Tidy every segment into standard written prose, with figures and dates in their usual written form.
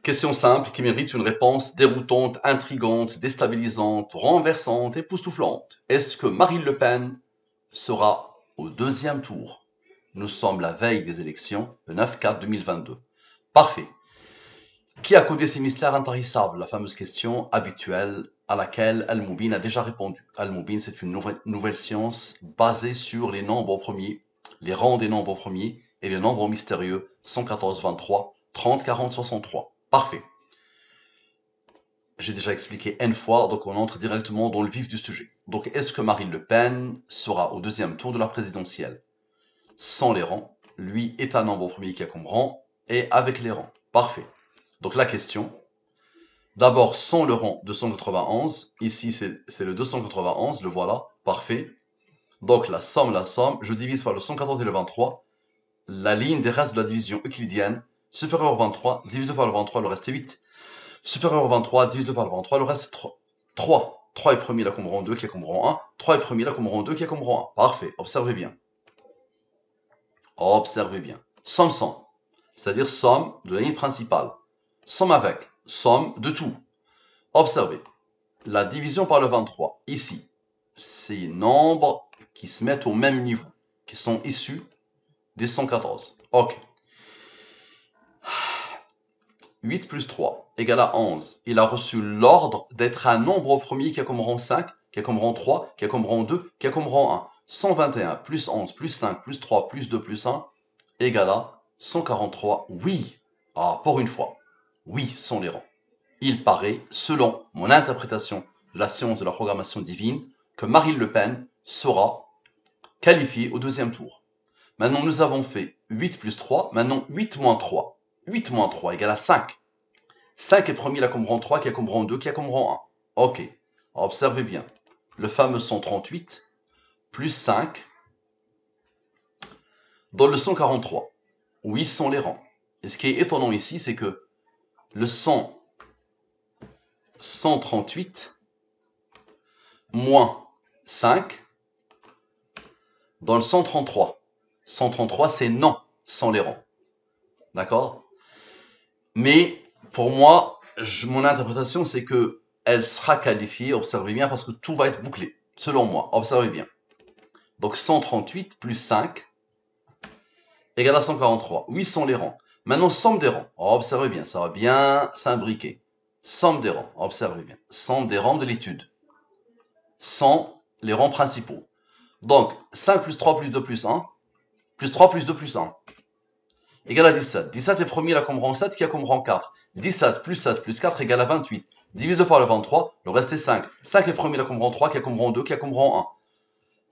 Question simple qui mérite une réponse déroutante, intrigante, déstabilisante, renversante, époustouflante. Est-ce que Marine Le Pen sera au deuxième tour? Nous sommes la veille des élections, le 9/4/2022. Parfait. Qui a codé ces mystères intarissables? La fameuse question habituelle à laquelle Al-Moubin a déjà répondu. Al-Moubin, c'est une nouvelle science basée sur les nombres premiers, les rangs des nombres premiers et les nombres mystérieux 114, 23, 30, 40, 63. Parfait. J'ai déjà expliqué N fois, donc on entre directement dans le vif du sujet. Donc, est-ce que Marine Le Pen sera au deuxième tour de la présidentielle? Sans les rangs, lui est un nombre premier qui a comme rang, et avec les rangs. Parfait. Donc la question, d'abord sans le rang 291, ici c'est le 291, le voilà, parfait. Donc la somme, je divise par le 114 et le 23, la ligne des restes de la division euclidienne, supérieur au 23, divisé par le 23, le reste est 8. Supérieur au 23, divisé par le 23, le reste est 3. 3 est premier, là comme rang 2, qui est comme rang 1. 3 est premier, là comme rang 2, qui est comme rang 1. Parfait, observez bien. Observez bien. Somme 100, c'est-à-dire somme de la ligne principale. Somme avec, somme de tout. Observez, la division par le 23, ici, c'est les nombres qui se mettent au même niveau, qui sont issus des 114. Ok. 8 plus 3 égale à 11. Il a reçu l'ordre d'être un nombre premier qui a comme rang 5, qui a comme rang 3, qui a comme rang 2, qui a comme rang 1. 121 plus 11 plus 5 plus 3 plus 2 plus 1 égale à 143. Oui. Ah, pour une fois. Oui, sont les rangs. Il paraît, selon mon interprétation de la science de la programmation divine, que Marine Le Pen sera qualifiée au deuxième tour. Maintenant, nous avons fait 8 plus 3. Maintenant, 8 moins 3. 8 moins 3 égale à 5. 5 est premier, là comme rang 3, qui a comme rang 2, qui a comme rang 1. Ok. Observez bien. Le fameux 138 plus 5 dans le 143. Oui, sont les rangs. Et ce qui est étonnant ici, c'est que le 138 moins 5 dans le 133. 133, c'est non, sans les rangs. D'accord? Mais pour moi, mon interprétation, c'est que elle sera qualifiée, observez bien, parce que tout va être bouclé, selon moi. Observez bien. Donc 138 plus 5 égale à 143. Oui, sont les rangs. Maintenant, somme des rangs. Observez bien, ça va bien s'imbriquer. Somme des rangs, observez bien. Somme des rangs de l'étude. Sans les rangs principaux. Donc, 5 plus 3 plus 2 plus 1, plus 3 plus 2 plus 1, égale à 17. 17 est premier là comme rang 7 qui a comme rang 4. 17 plus 4 égale à 28. Divisé par le 23, le reste est 5. 5 est premier là comme rang 3 qui a comme rang 2 qui a comme rang 1.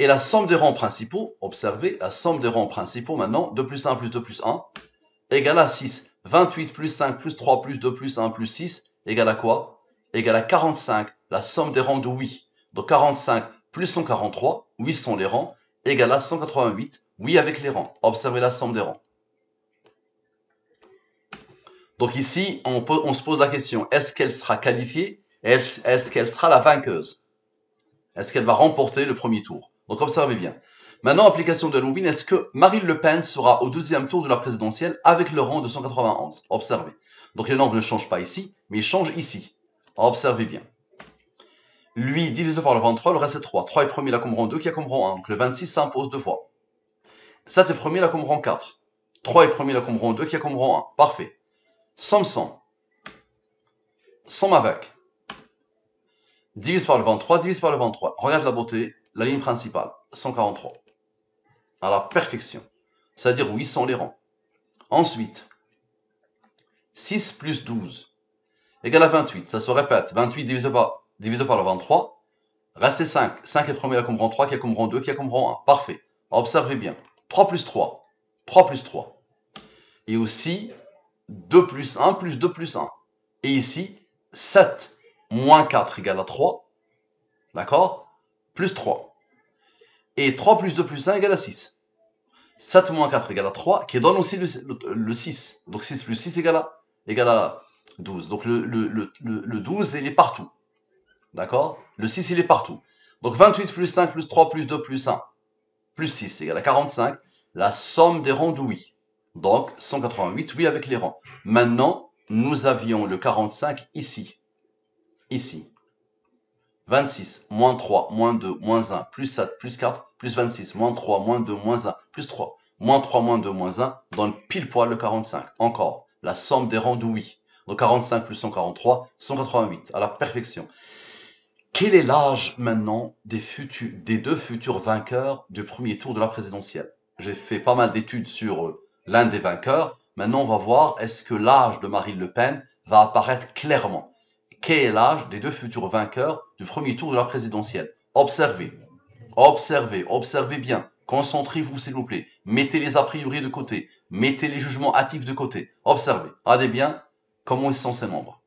Et la somme des rangs principaux, observez, la somme des rangs principaux maintenant, 2 plus 1 plus 2 plus 1, égale à 6. 28 plus 5 plus 3 plus 2 plus 1 plus 6, égale à quoi? Égale à 45, la somme des rangs de oui. Donc 45 plus 143, oui sont les rangs, égale à 188, oui avec les rangs. Observez la somme des rangs. Donc ici, on se pose la question, est-ce qu'elle sera qualifiée? Est-ce qu'elle sera la vainqueuse? Est-ce qu'elle va remporter le premier tour? Donc observez bien. Maintenant, application de Al-Moubin, est-ce que Marine Le Pen sera au deuxième tour de la présidentielle avec le rang de 191? Observez. Donc les nombres ne changent pas ici, mais ils changent ici. Observez bien. Lui, divisé par le 23, le reste est 3. 3 est premier là comme rang 2, qui a comme rang 1. Donc le 26 s'impose deux fois. 7 est premier là comme rang 4. 3 est premier là comme rang 2, qui a comme rang 1. Parfait. Somme 100. Somme avec. Divise par le 23, divise par le 23. Regarde la beauté, la ligne principale, 143. À la perfection. C'est-à-dire 800 les rangs. Ensuite, 6 plus 12 égale à 28. Ça se répète. 28 divisé par le 23. Reste 5. 5 est premier là comme rang 3, qui a comme rang 2, qui a comme rang 1. Parfait. Observez bien. 3 plus 3. 3 plus 3. Et aussi 2 plus 1 plus 2 plus 1. Et ici, 7 moins 4 égale à 3. D'accord? Plus 3. Et 3 plus 2 plus 1 égale à 6. 7 moins 4 égale à 3, qui donne aussi le 6. Donc 6 plus 6 égale à 12. Donc le 12, il est partout. D'accord? Le 6, il est partout. Donc 28 plus 5 plus 3 plus 2 plus 1 plus 6 égale à 45. La somme des rangs de oui. Donc 188, oui avec les rangs. Maintenant, nous avions le 45 ici. Ici. 26, moins 3, moins 2, moins 1, plus 7, plus 4, plus 26, moins 3, moins 2, moins 1, plus 3, moins 3, moins 2, moins 1, donne pile poil le 45. Encore, la somme des rangs de oui. Donc 45 plus 143, 188, à la perfection. Quel est l'âge maintenant des deux futurs vainqueurs du premier tour de la présidentielle? J'ai fait pas mal d'études sur l'un des vainqueurs. Maintenant, on va voir est-ce que l'âge de Marine Le Pen va apparaître clairement. Quel est l'âge des deux futurs vainqueurs du premier tour de la présidentielle? Observez, observez, observez bien. Concentrez-vous, s'il vous plaît. Mettez les a priori de côté. Mettez les jugements hâtifs de côté. Observez. Regardez bien comment ils sont ces membres.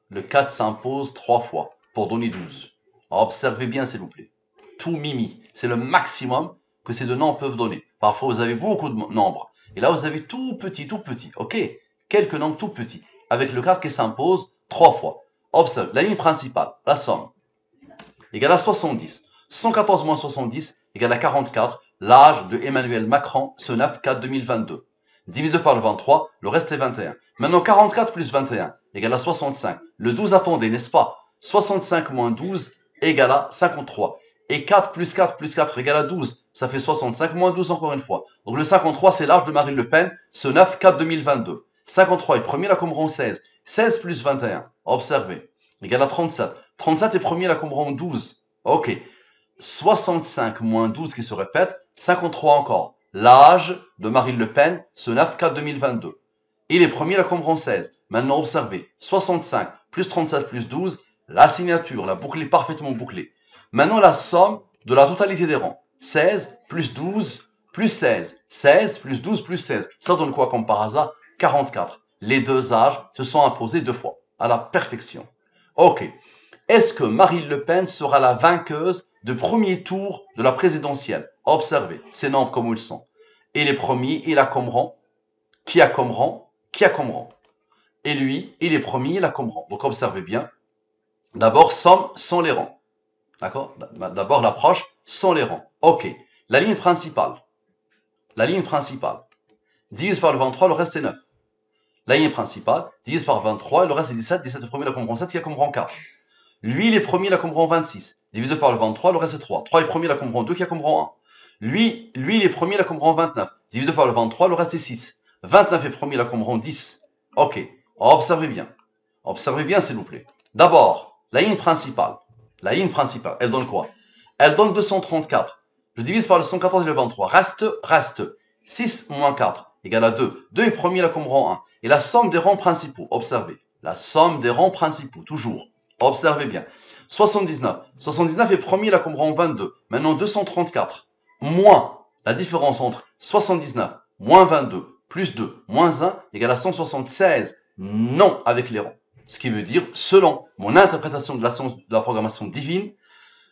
Le 4 s'impose 3 fois pour donner 12. Observez bien, s'il vous plaît. Tout mimi. C'est le maximum que ces deux nombres peuvent donner. Parfois, vous avez beaucoup de nombres. Et là, vous avez tout petit, ok? Quelques nombres tout petits. Avec le 4 qui s'impose 3 fois. Observe, la ligne principale, la somme, égale à 70. 114 moins 70 égale à 44. L'âge de Emmanuel Macron, ce 9/4/2022. Divisé par le 23, le reste est 21. Maintenant, 44 plus 21 égale à 65. Le 12 attendez, n'est-ce pas? 65 moins 12 égale à 53. Et 4 plus 4 plus 4 égale à 12. Ça fait 65 moins 12 encore une fois. Donc le 53, c'est l'âge de Marine Le Pen, ce 9/4/2022. 53 est premier, la Comeron 16. 16 plus 21, observez, égale à 37. 37 est premier, la Comeron 12. Ok. 65 moins 12 qui se répète, 53 encore. L'âge de Marine Le Pen, ce 9/4/2022. Il est premier, la Comeron 16. Maintenant, observez, 65 plus 37 plus 12, la signature, la boucle est parfaitement bouclée. Maintenant, la somme de la totalité des rangs. 16 plus 12 plus 16. 16 plus 12 plus 16. Ça donne quoi comme par hasard? 44. Les deux âges se sont imposés 2 fois, à la perfection. Ok. Est-ce que Marine Le Pen sera la vainqueuse de premier tour de la présidentielle? Observez, ces nombres comme ils sont. Et les premiers, il a comme rang. Qui a comme rang? Qui a comme rang? Et lui, il est premier, il a comme rang. Donc observez bien. D'abord, somme sans les rangs. D'accord? D'abord, l'approche sans les rangs. Ok. La ligne principale. La ligne principale. Divise par le 23, le reste est 9. La ligne principale, divise par 23, et le reste est 17. 17 est premier, la Comeron 7, il y a Comeron 4. Lui, il est premier, la Comeron 26. Divisé par le 23, le reste est 3. 3 est premier, la Comeron 2, qui a Comeron 1. Lui, il est premier, la Comeron 29. Divisé par le 23, le reste est 6. 29 est premier, la Comeron 10. Ok. Observez bien. Observez bien, s'il vous plaît. D'abord, la ligne principale. La ligne principale, elle donne quoi? Elle donne 234. Je divise par le 114 et le 23. Reste. 6 moins 4 égale à 2. 2 est premier, la Comeron 1. Et la somme des rangs principaux, observez. La somme des rangs principaux, toujours. Observez bien. 79. 79 est premier, la Comeron 22. Maintenant 234. Moins la différence entre 79 moins 22 plus 2 moins 1 égale à 176. Non avec les rangs. Ce qui veut dire, selon mon interprétation de la science de la programmation divine,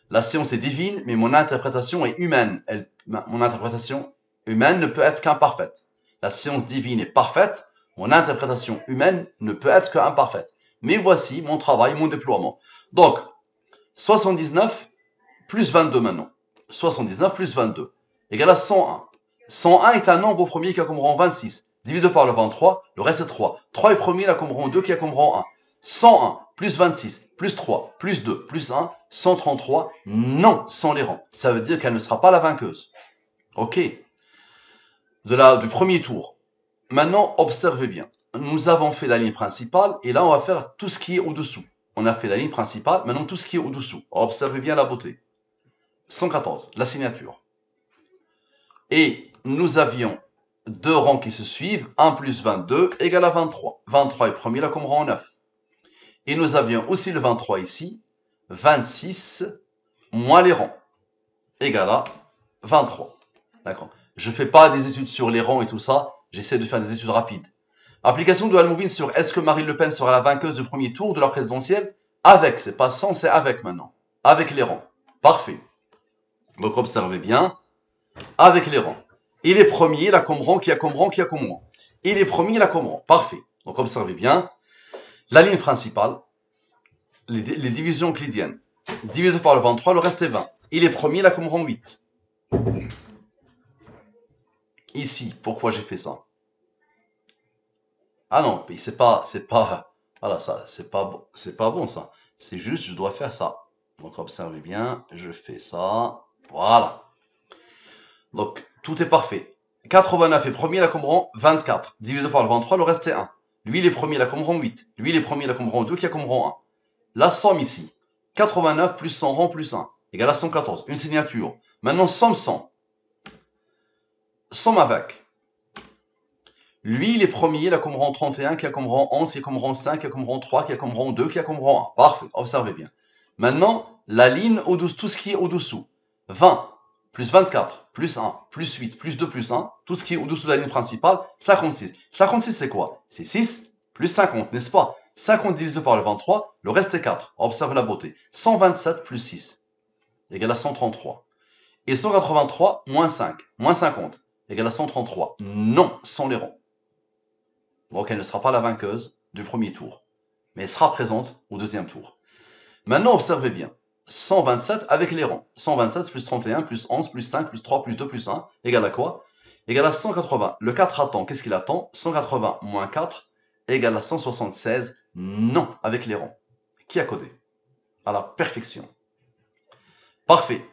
la science est divine, mais mon interprétation est humaine. Mon interprétation humaine ne peut être qu'imparfaite. La science divine est parfaite, mon interprétation humaine ne peut être qu'imparfaite. Mais voici mon travail, mon déploiement. Donc, 79 plus 22 maintenant. 79 plus 22 égale à 101. 101 est un nombre au premier qui a comme rang 26. Divisé par le 23, le reste est 3. 3 est premier, la comme rang 2 qui a comme rang 1. 101 plus 26 plus 3 plus 2 plus 1, 133. Non, sans les rangs. Ça veut dire qu'elle ne sera pas la vainqueuse. Ok. Du premier tour. Maintenant, observez bien. Nous avons fait la ligne principale et là, on va faire tout ce qui est au-dessous. On a fait la ligne principale, maintenant tout ce qui est au-dessous. Observez bien la beauté. 114, la signature. Et nous avions deux rangs qui se suivent. 1 plus 22 égale à 23. 23 est premier, là comme rang 9. Et nous avions aussi le 23 ici. 26 moins les rangs égale à 23. D'accord. Je ne fais pas des études sur les rangs et tout ça. J'essaie de faire des études rapides. Application de Al-Moubin sur est-ce que Marine Le Pen sera la vainqueuse du premier tour de la présidentielle? Avec, c'est pas sans, c'est avec maintenant. Avec les rangs. Parfait. Donc observez bien. Avec les rangs. Il est premier, la comme rang, qui a comme rang, qui a comme rang. Il est premier, la comme rang. Parfait. Donc observez bien. La ligne principale, les divisions euclidiennes. Divisé par le 23, le reste est 20. Il est premier, la comme rang 8. Ici, pourquoi j'ai fait ça? Ah non, mais voilà, ça, c'est pas bon ça. C'est juste, je dois faire ça. Donc observez bien, je fais ça. Voilà. Donc tout est parfait. 89 est premier, là comme rang 24. Divisé par le 23, le reste est 1. Lui, il est premier, là comme rang 8. Lui, il est premier, là comme rang 2, qui a comme rang 1. La somme ici. 89 plus 100 rang plus 1 égale à 114. Une signature. Maintenant, somme 100. Somme avec. Lui, il est premier, il a comme rang 31, qui a comme rang 11, qui a comme rang 5, qui a comme rang 3, qui a comme rang 2, qui a comme rang 1. Parfait, observez bien. Maintenant, la ligne au-dessous, tout ce qui est au-dessous. 20 plus 24 plus 1 plus 8 plus 2 plus 1, tout ce qui est au-dessous de la ligne principale, 56. 56, c'est quoi? C'est 6 plus 50, n'est-ce pas? 50 divisé par le 23, le reste est 4. Observe la beauté. 127 plus 6 égale à 133. Et 183 moins 5 moins 50 égale à 133. Non, sans les ronds. Donc elle ne sera pas la vainqueuse du premier tour, mais elle sera présente au deuxième tour. Maintenant, observez bien. 127 avec les rangs. 127 plus 31 plus 11 plus 5 plus 3 plus 2 plus 1 égale à quoi? Égale à 180. Le 4 attend. Qu'est-ce qu'il attend? 180 moins 4 égale à 176. Non, avec les rangs. Qui a codé? À la perfection. Parfait.